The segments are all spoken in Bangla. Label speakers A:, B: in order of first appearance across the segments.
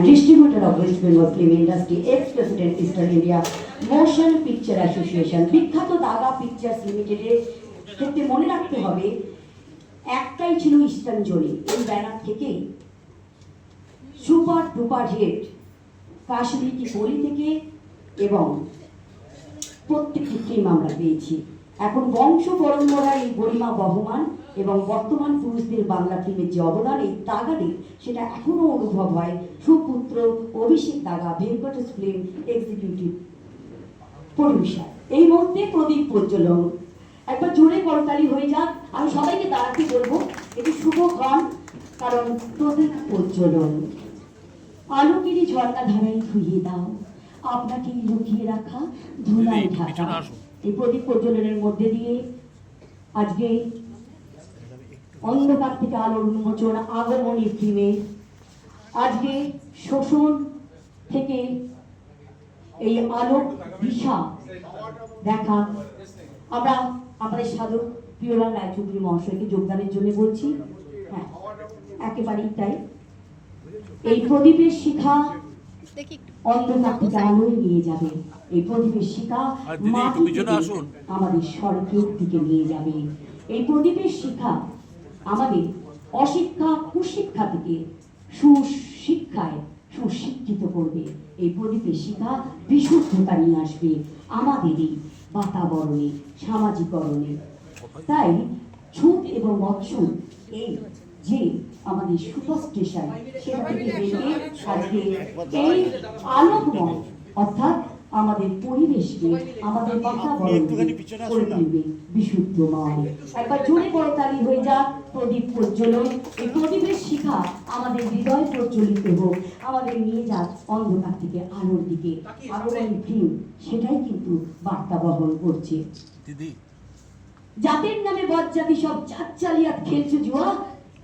A: Distributor of West Bengal Film Industry, ex-president Eastern India Motion Picture Association, বিখ্যাত দাগা পিকচার্স লিমিটেডের ক্ষেত্রে মনে রাখতে হবে একটাই ছিল ইস্টার্ন জোনে। এই ব্যানার থেকে সুপার ডুপার হিট কাশ্মীর কি গলি থেকে এবং প্রত্যেকটি ফিল্ম আমরা পেয়েছি। এখন বংশ পরম্পরায় এই গরিমা বহমান এবং বর্তমান পুরুষদের বাংলা ফিল্মের যে অবদান এই দাগারে সেটা এখনো অনুভব হয় সুপুত্র অভিষেক দাগা ভেঙ্কটেশ ফিল্ম এক্সিকিউটিভ প্রডিউসার। এই মুহূর্তে প্রদীপ প্রজ্বলন একবার জোরে করতালি হয়ে যাক। আমি সবাইকে দাঁড়াতে বলবো এটি শুভক্ষণ, কারণ প্রদীপ প্রজ্বলন। আলোকেরই ঝর্ণা ধারায় ধুইয়ে দাও আপনাকে লুকিয়ে রাখা ধুলায় ঢাকা। এই প্রদীপ প্রজ্বলনের মধ্যে দিয়ে আজকে অন্ধকার থেকে আলোর উন্মোচন আগমনী ফিল্মে আজকে শোষণ থেকে এই আলোক দিশা দেখা আমরা আমাদের সাধক প্রিয়লাল রায়চৌধুরী মহাশয়কে যোগদানের জন্য বলছি। হ্যাঁ, একেবারেই তাই। এই প্রদীপের শিখা অন্ধকার থেকে আলোয় নিয়ে যাবে। এই প্রদীপের শিখা আমাদের স্বর্গের দিকে নিয়ে যাবে। এই প্রদীপের শিখা আমাদের অশিক্ষা কুশিক্ষা থেকে সুশিক্ষায় সুশিক্ষিত করবে। এই প্রদীপের শিখা বিশুদ্ধতা নিয়ে আসবে আমাদের এই বাতাবরণে সামাজিকরণে। তাই ছুত এবং অচ্ছুত এই যে আমাদের সুপার স্টেশন সেটা থেকে বেরিয়ে আজকে এই আলোকময় অর্থাৎ আমাদের পরিবেশকে আমাদের বাতাবরণকে করে তুলবে বিশুদ্ধময়। একবার জোরে করতালি হয়ে যাক প্রদীপ প্রজ্বলন। এই প্রদীপের শিখা আমাদের হৃদয় প্রজ্বলিত হোক, আমাদের নিয়ে যাক অন্ধকার থেকে আলোর দিকে। আগমনী ফিল্ম সেটাই কিন্তু বার্তা বহন করছে। জাতের নামে বজ্জাতি সব জাত চালিয়াত খেলছে জুয়া,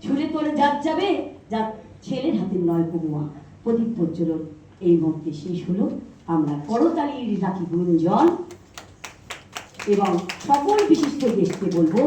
A: ছুড়ে তোলে জাত যাবে যা ছেলের হাতের নয় কুমুয়া। প্রদীপ প্রজ্বলন এই মুহূর্তে শেষ হলো। আমরা করতালির রাখি গুঞ্জন এবং সকল বিশিষ্ট গেস্টকে বলবো